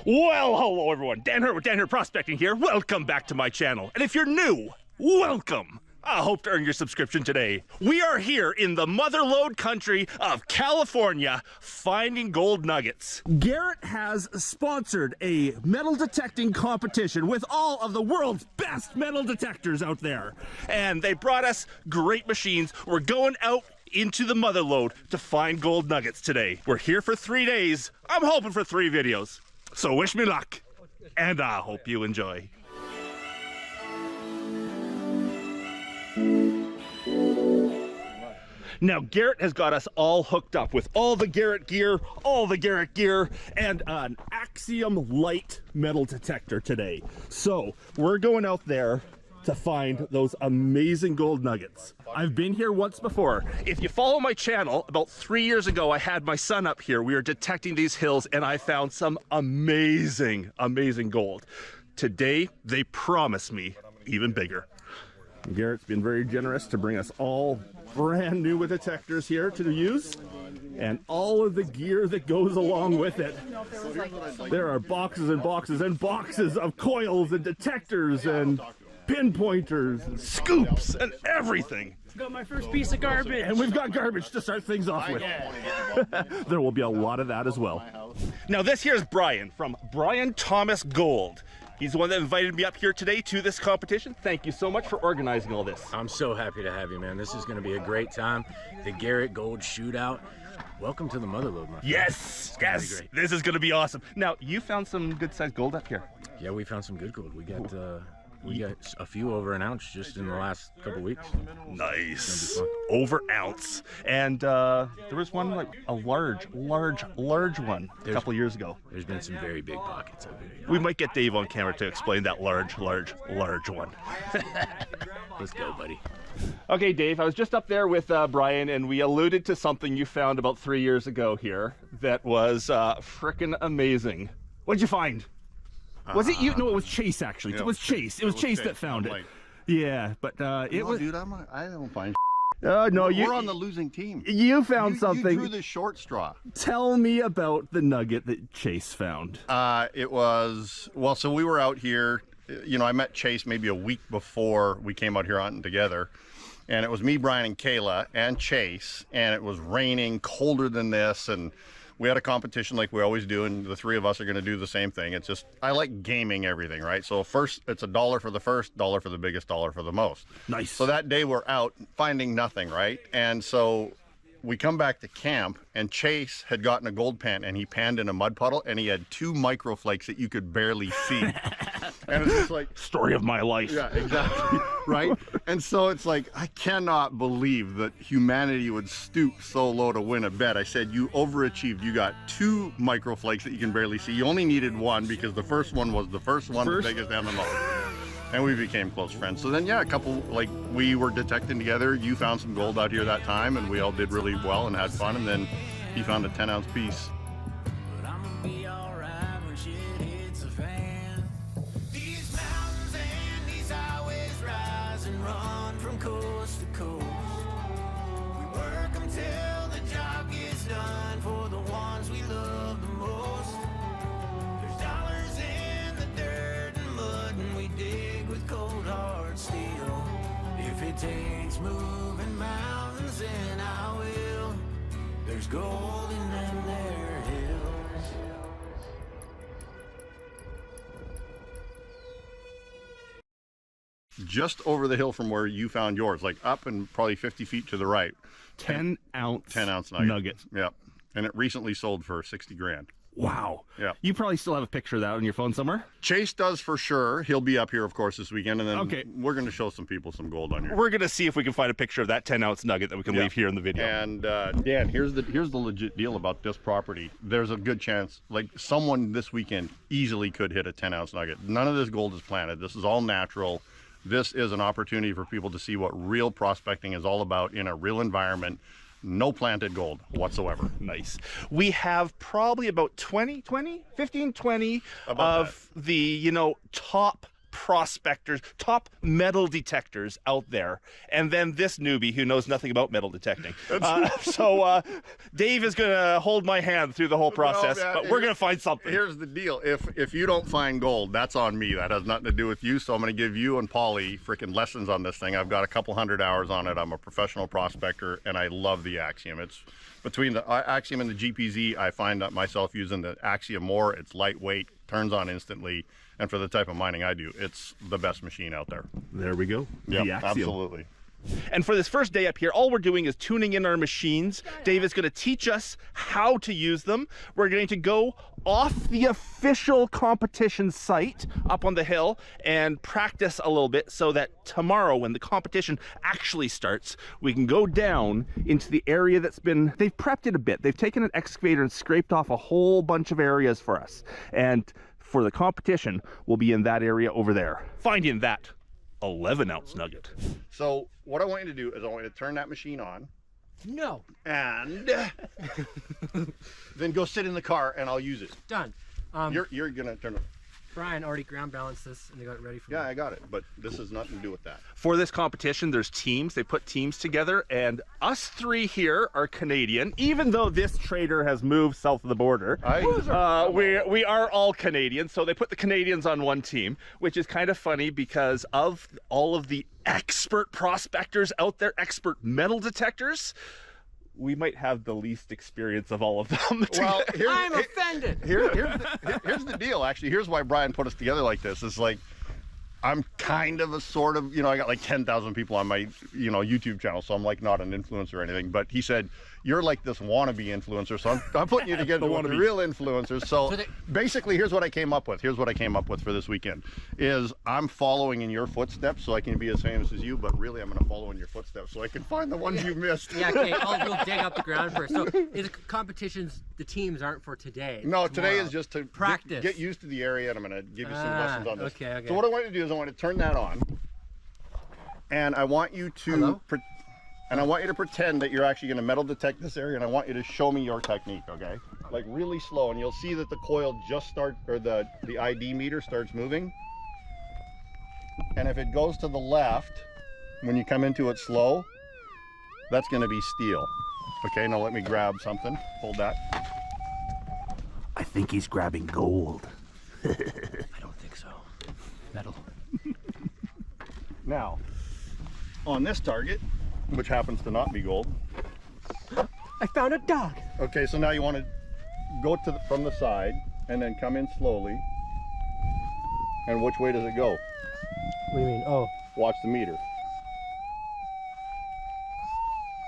Well, hello everyone. Dan Hurd with Dan Hurd Prospecting here. Welcome back to my channel. And if you're new, welcome. I hope to earn your subscription today. We are here in the Motherload country of California, finding gold nuggets. Garrett has sponsored a metal detecting competition with all of the world's best metal detectors out there. And they brought us great machines. We're going out into the Motherload to find gold nuggets today. We're here for 3 days. I'm hoping for 3 videos. So wish me luck, and I hope you enjoy. Now, Garrett has got us all hooked up with all the Garrett gear, and an Axiom light metal detector today. So we're going out there to find those amazing gold nuggets. I've been here once before. If you follow my channel, about 3 years ago, I had my son up here. We were detecting these hills and I found some amazing, amazing gold. Today, they promise me even bigger. Garrett's been very generous to bring us all brand new with detectors here to use, and all of the gear that goes along with it. There are boxes and boxes and boxes of coils and detectors and pinpointers and scoops and everything. Got my first piece of garbage. And we've got garbage to start things off with. There will be a lot of that as well. Now this here is Brian from Brian Thomas Gold. He's the one that invited me up here today to this competition. Thank you so much for organizing all this. I'm so happy to have you, man. This is going to be a great time. The Garrett Gold Shootout. Welcome to the Motherload, my friend. Yes, yes, this is going to be awesome. Now, you found some good-sized gold up here. Yeah, we found some good gold. We got a few over an ounce just in the last couple weeks. Nice. Over ounce. And there was one, like a large one a couple years ago. There's been some very big pockets over here. We might get Dave on camera to explain that large one. Let's go, buddy. Okay, Dave, I was just up there with Brian, and we alluded to something you found about 3 years ago here that was frickin' amazing. What'd you find? Was it you? No, it was Chase, actually. Yeah, it was Chase. It was Chase that found it. Yeah, but it was... Dude, I don't find no, we're on the losing team. You found something. You drew the short straw. Tell me about the nugget that Chase found. It was, well, so we were out here. You know, I met Chase maybe a week before we came out here hunting together. And it was me, Brian, and Kayla, and Chase. And it was raining, colder than this, and we had a competition like we always do, and the 3 of us are going to do the same thing. It's just, I like gaming everything, right? So first, it's $1 for the first, $1 for the biggest, $1 for the most. Nice. So that day we're out finding nothing, right? And so we come back to camp, and Chase had gotten a gold pan, and he panned in a mud puddle, and he had 2 microflakes that you could barely see. And it's just like, story of my life. Yeah, exactly. Right? And so it's like, I cannot believe that humanity would stoop so low to win a bet. I said, you overachieved. You got 2 microflakes that you can barely see. You only needed 1 because the first one was the first one, the biggest and the most. And we became close friends. So then, yeah, we were detecting together. You found some gold out here that time, and we all did really well and had fun. And then he found a 10-ounce piece. Takes moving mountains, and I will. There's gold in them there hills. Just over the hill from where you found yours, like up and probably 50 feet to the right. 10-ounce nugget. Yep. And it recently sold for 60 grand. Wow. Yeah. You probably still have a picture of that on your phone somewhere? Chase does for sure. He'll be up here, of course, this weekend, and then we're going to show some people some gold on here. We're going to see if we can find a picture of that 10-ounce nugget that we can leave here in the video. And Dan, here's the legit deal about this property. There's a good chance, like someone this weekend easily could hit a 10-ounce nugget. None of this gold is planted. This is all natural. This is an opportunity for people to see what real prospecting is all about in a real environment. No planted gold whatsoever. Nice. We have probably about 15, 20 of the, top prospectors, top metal detectors out there, and then this newbie who knows nothing about metal detecting. So Dave is gonna hold my hand through the whole process, man, but we're gonna find something. Here's the deal. If you don't find gold, that's on me. That has nothing to do with you. So I'm going to give you and Polly freaking lessons on this thing. I've got a couple hundred hours on it. I'm a professional prospector, and I love the Axiom. It's between the Axiom and the GPZ. I find myself using the Axiom more. It's lightweight, turns on instantly, and for the type of mining I do, it's the best machine out there. There we go. Yeah, The Axiom. absolutely. And for this first day up here, all we're doing is tuning in our machines. Dave is going to teach us how to use them. We're going to go off the official competition site up on the hill and practice a little bit so that tomorrow, when the competition actually starts, we can go down into the area they've prepped it a bit. They've taken an excavator and scraped off a whole bunch of areas for us. And for the competition, we'll be in that area over there, finding that 11-ounce nugget. So what I want you to do is I want you to turn that machine on. No. And then go sit in the car and I'll use it. Done. You're gonna turn it. Brian already ground balanced this and they got it ready for me. Yeah, I got it, but this has nothing to do with that. For this competition, there's teams. They put teams together, and us three here are Canadian. Even though this trader has moved south of the border, we are all Canadian. So they put the Canadians on one team, which is kind of funny because of all of the expert prospectors out there, expert metal detectors, we might have the least experience of all of them. Well, I'm offended. Here's the deal, actually. Here's why Brian put us together like this. It's like, I'm kind of a sort of, I got like 10,000 people on my, YouTube channel, so I'm like not an influencer or anything. But he said, you're like this wannabe influencer, so I'm putting you together with the real influencers. So basically, here's what I came up with. Here's what I came up with for this weekend, is I'm following in your footsteps so I can be as famous as you, but really I'm going to follow in your footsteps so I can find the ones you missed. Yeah, okay, we'll dig up the ground first. So the competitions, the teams aren't for today. No, today is just to practice. Get used to the area, and I'm going to give you some lessons on this. Okay. So what I want you to do is I want to turn that on, and I want you to I want you to pretend that you're actually going to metal detect this area, and I want you to show me your technique, okay? Like really slow, and you'll see that the coil just starts, or the ID meter starts moving. And if it goes to the left, when you come into it slow, that's going to be steel. Okay, now let me grab something. Hold that. I think he's grabbing gold. I don't think so. Metal. Now, on this target, which happens to not be gold. I found a dog. Okay, so now you want to go from the side and then come in slowly. And which way does it go? What do you mean? Oh. Watch the meter.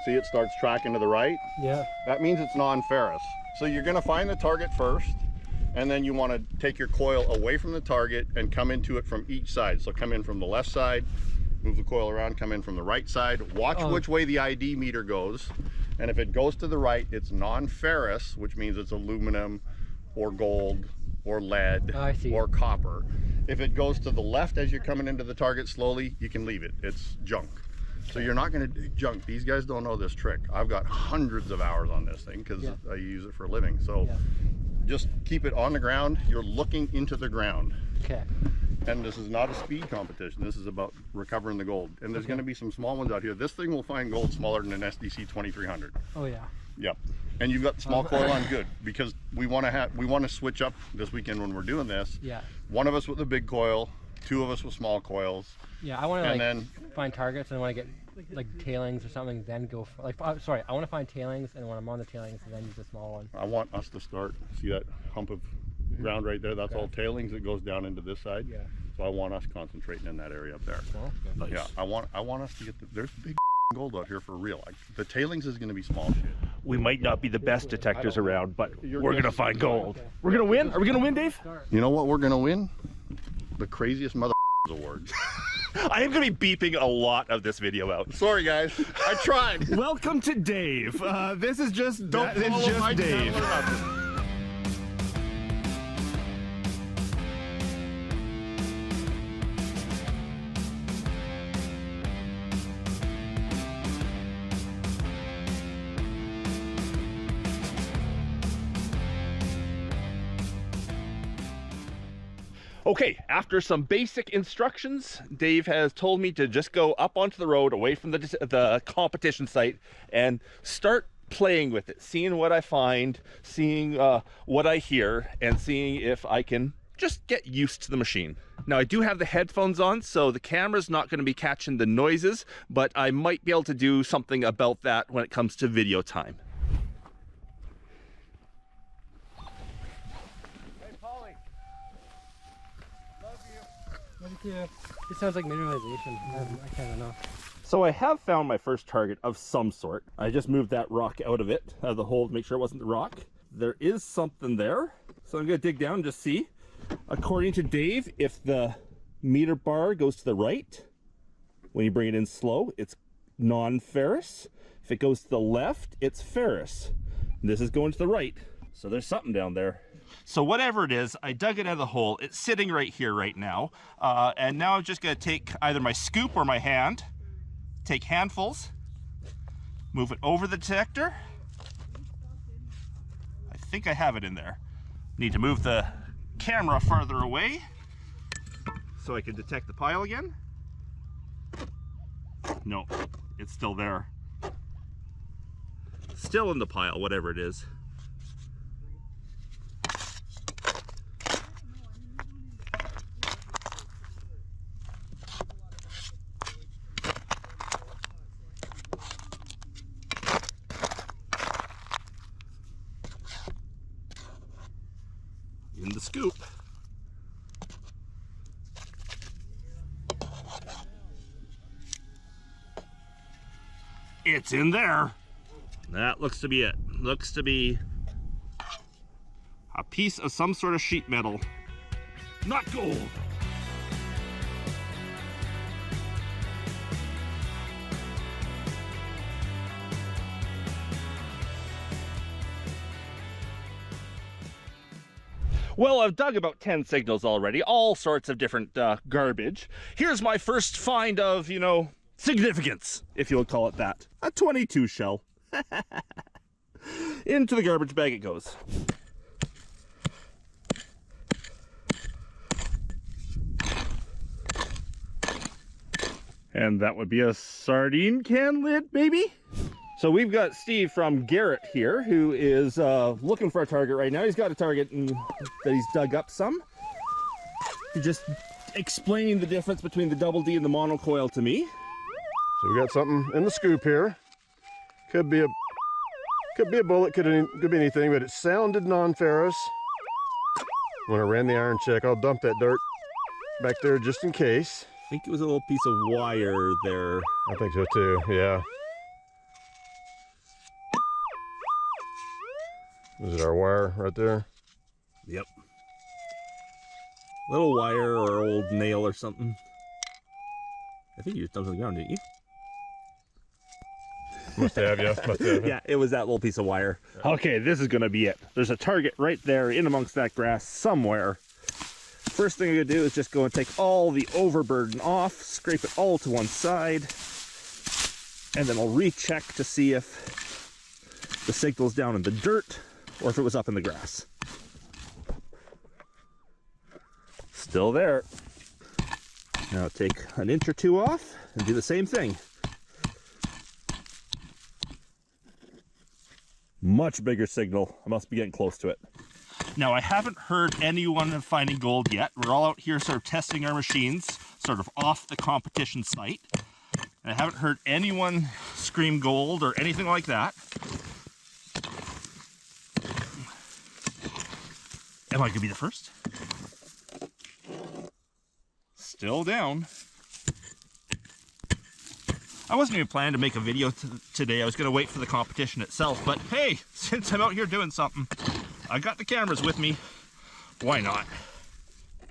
See, it starts tracking to the right? Yeah. That means it's non-ferrous. So you're going to find the target first, and then you want to take your coil away from the target and come into it from each side. So come in from the left side, move the coil around, come in from the right side, watch which way the ID meter goes, and if it goes to the right, it's non-ferrous, which means it's aluminum or gold or lead or copper. If it goes to the left as you're coming into the target slowly, you can leave it. It's junk. So you're not going to dig junk. These guys don't know this trick. I've got hundreds of hours on this thing because I use it for a living. So just keep it on the ground. You're looking into the ground. Okay. And this is not a speed competition. This is about recovering the gold. And there's going to be some small ones out here. This thing will find gold smaller than an SDC 2300. Oh yeah. Yep. And you've got the small coil on, good, because we want to switch up this weekend when we're doing this. Yeah. One of us with a big coil, two of us with small coils. Yeah, I want to find targets and I want to get like tailings or something, then go for, I want to find tailings, and when I'm on the tailings, then use the small one. I want us to start. See that hump of ground right there? That's all tailings that goes down into this side. Yeah. So I want us concentrating in that area up there. Well, nice. Yeah. I want us to get there's big gold out here for real. The tailings is going to be small shit. We might not be the best detectors around, but we're going to find gold. We're going to win? Are we going to win, Dave? You know what we're going to win? The craziest mother awards. I am going to be beeping a lot of this video out. Sorry, guys. I tried. Welcome to Dave. This is just my Dave. channel. Okay, after some basic instructions, Dave has told me to just go up onto the road away from the competition site and start playing with it, seeing what I find, seeing what I hear, and seeing if I can just get used to the machine. Now, I do have the headphones on, so the camera's not going to be catching the noises, but I might be able to do something about that when it comes to video time. It sounds like mineralization. I kind of know. So I have found my first target of some sort. I just moved that rock out of it, out of the hole, to make sure it wasn't the rock. There is something there, so I'm gonna dig down and just see. According to Dave, if the meter bar goes to the right, when you bring it in slow, it's non-ferrous. If it goes to the left, it's ferrous. This is going to the right, so there's something down there. So whatever it is, I dug it out of the hole. It's sitting right here right now. And now I'm just gonna take either my scoop or my hand, take handfuls, move it over the detector. I think I have it in there. Need to move the camera farther away so I can detect the pile again. No, it's still there. Still in the pile, whatever it is. In the scoop. It's in there. That looks to be it. Looks to be a piece of some sort of sheet metal. Not gold. Well, I've dug about 10 signals already, all sorts of different garbage. Here's my first find of, you know, significance, if you'll call it that. A 22 shell. Into the garbage bag it goes. And that would be a sardine can lid, maybe? So we've got Steve from Garrett here, who is looking for a target right now. He's got a target that he's dug up some. He's just explaining the difference between the double D and the monocoil to me. So we got something in the scoop here. Could be a bullet, could be anything, but it sounded non-ferrous. When I ran the iron check, I'll dump that dirt back there just in case. I think it was a little piece of wire there. I think so too, yeah. Is it our wire right there? Yep. Little wire or old nail or something. I think you just dumped it on the ground, didn't you? Must have, yeah. Must have. Yeah, it was that little piece of wire. Okay, this is gonna be it. There's a target right there in amongst that grass somewhere. First thing I'm gonna do is just go and take all the overburden off, scrape it all to one side, and then I'll recheck to see if the signal's down in the dirt or if it was up in the grass. Still there. Now take an inch or two off and do the same thing. Much bigger signal. I must be getting close to it. Now, I haven't heard anyone finding gold yet. We're all out here sort of testing our machines, sort of off the competition site. And I haven't heard anyone scream gold or anything like that. Am I gonna be the first? Still down. I wasn't even planning to make a video today. I was gonna wait for the competition itself, but hey, since I'm out here doing something, I got the cameras with me. Why not?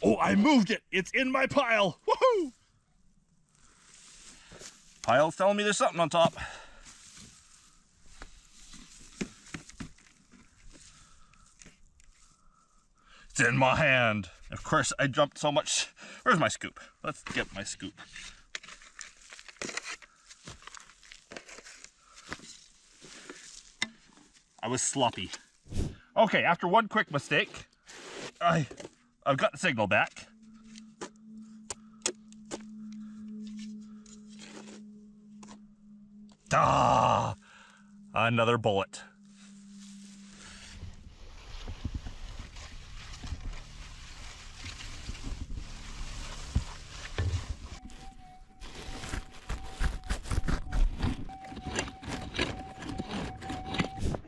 Oh, I moved it. It's in my pile. Woohoo! Pile's telling me there's something on top. It's in my hand. Of course, I jumped so much. Where's my scoop? Let's get my scoop. I was sloppy. Okay, after one quick mistake, I've got the signal back. Ah, another bullet.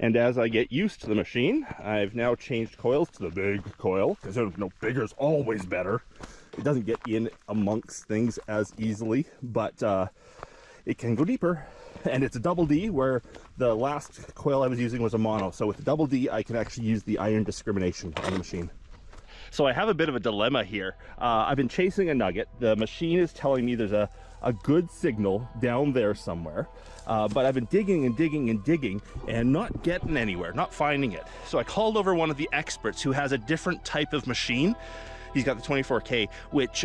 And as I get used to the machine, I've now changed coils to the big coil, because bigger is always better. It doesn't get in amongst things as easily, but it can go deeper. And it's a double D, where the last coil I was using was a mono. So with the double D, I can actually use the iron discrimination on the machine. So I have a bit of a dilemma here. I've been chasing a nugget. The machine is telling me there's a good signal down there somewhere. But I've been digging and digging and digging and not getting anywhere, not finding it. So I called over one of the experts who has a different type of machine. He's got the 24K, which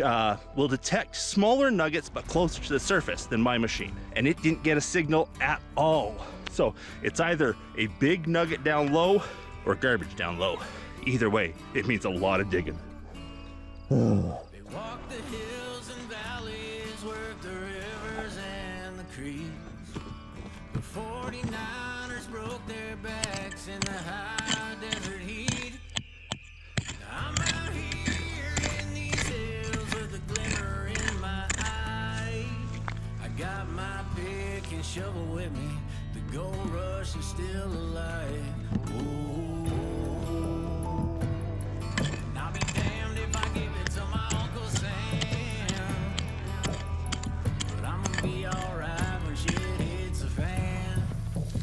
will detect smaller nuggets but closer to the surface than my machine. And it didn't get a signal at all. So it's either a big nugget down low or garbage down low. Either way, it means a lot of digging. They walk the hills and valleys, work the rivers and the creeks. The 49ers broke their backs in the high desert heat. I'm out here in these hills with a glimmer in my eye. I got my pick and shovel with me. The gold rush is still alive. Ooh. I'll be damned if I give it to my Uncle Sam. But I'm gonna be alright when shit hits the fan.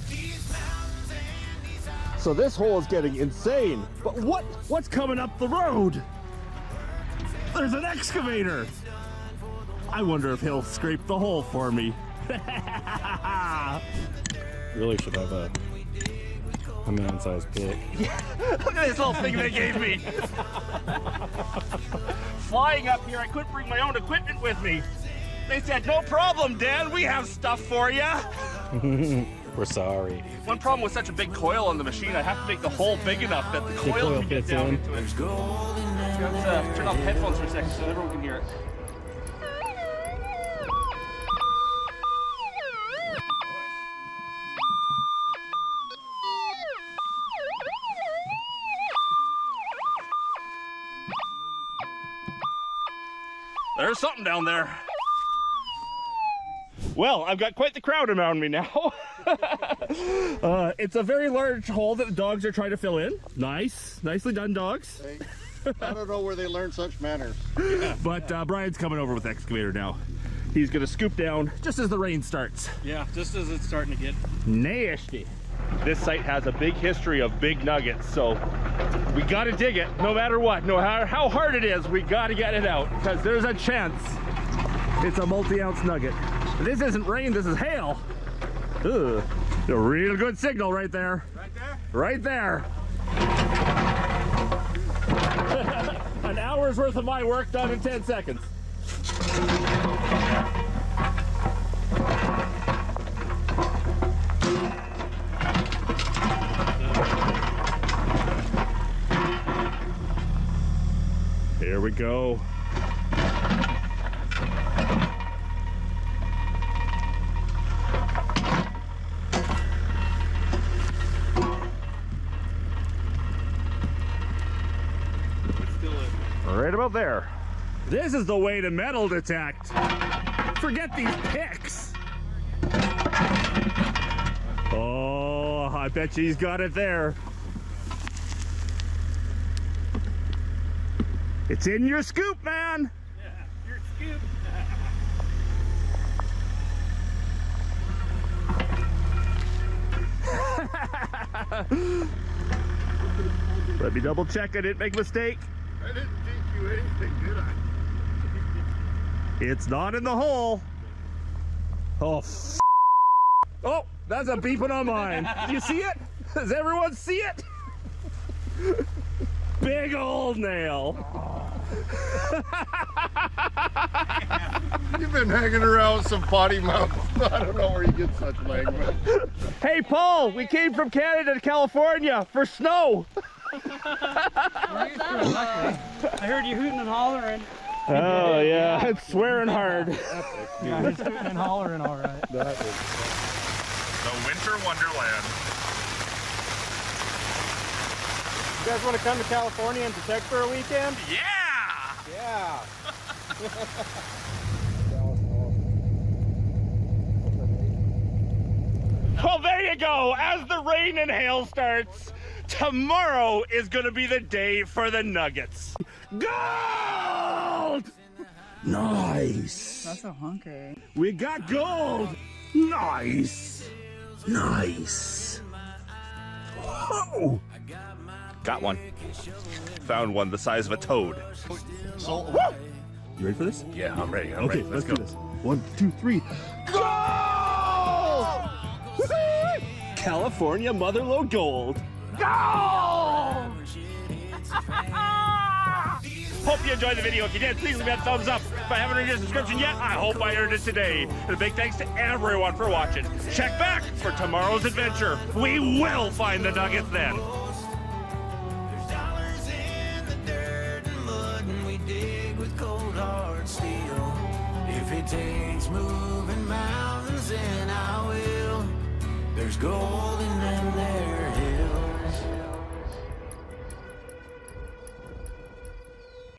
These mountains and these houses. So this hole is getting insane. But what's coming up the road? There's an excavator. I wonder if he'll scrape the hole for me. Really should have a man-sized pick. Look at this little thing they gave me. Flying up here, I couldn't bring my own equipment with me. They said, no problem, Dan, we have stuff for you. We're sorry. One problem with such a big coil on the machine, I have to make the hole big enough that the coil can get fits down in. into it. There's gold in them. Let's turn off the headphones for a second so everyone can hear it. There's something down there. Well, I've got quite the crowd around me now. It's a very large hole that the dogs are trying to fill in. Nice. Nicely done, dogs. Hey, I don't know where they learn such manners. But Brian's coming over with the excavator now. He's going to scoop down just as the rain starts. Yeah, just as it's starting to get Nasty. This site has a big history of big nuggets, so we got to dig it no matter what. No matter how hard it is, we got to get it out because there's a chance it's a multi-ounce nugget. This isn't rain, this is hail. Ugh. A real good signal right there. Right there? Right there. An hour's worth of my work done in 10 seconds. Here we go. Right about there. This is the way to metal detect. Forget these picks. Oh, I bet you he's got it there. It's in your scoop, man. Yeah, your scoop. Let me double check I didn't make a mistake. I didn't teach you anything, did I? It's not in the hole. Oh, oh, that's a beeping on mine. Do you see it? Does everyone see it? Big old nail. You've been hanging around with some potty mouths. I don't know where you get such language. Hey, Paul, we came from Canada to California for snow. I heard you hooting and hollering. Oh, yeah, it's swearing hard. Yeah, he's hooting and hollering all right. Adventure Wonderland. You guys want to come to California and detect for a weekend? Yeah! Yeah. Well, there you go. As the rain and hail starts, tomorrow is going to be the day for the nuggets. Gold! Nice. That's a hunker. We got gold. Nice. Nice. Whoa. Got one. Found one the size of a toad. So, You ready for this? Yeah, I'm ready. I'm Okay, ready. let's do this. 1, 2, 3. Gold! Woo-hoo! California Motherload Gold. Gold! Hope you enjoyed the video. If you did, please leave me a thumbs up. If I haven't earned your subscription yet, I hope I earned it today. And a big thanks to everyone for watching. Check back for tomorrow's adventure. We will find the nuggets then. There's dollars in the dirt and mud, and we dig with cold hard steel. If it takes moving mountains, then I will. There's gold in them there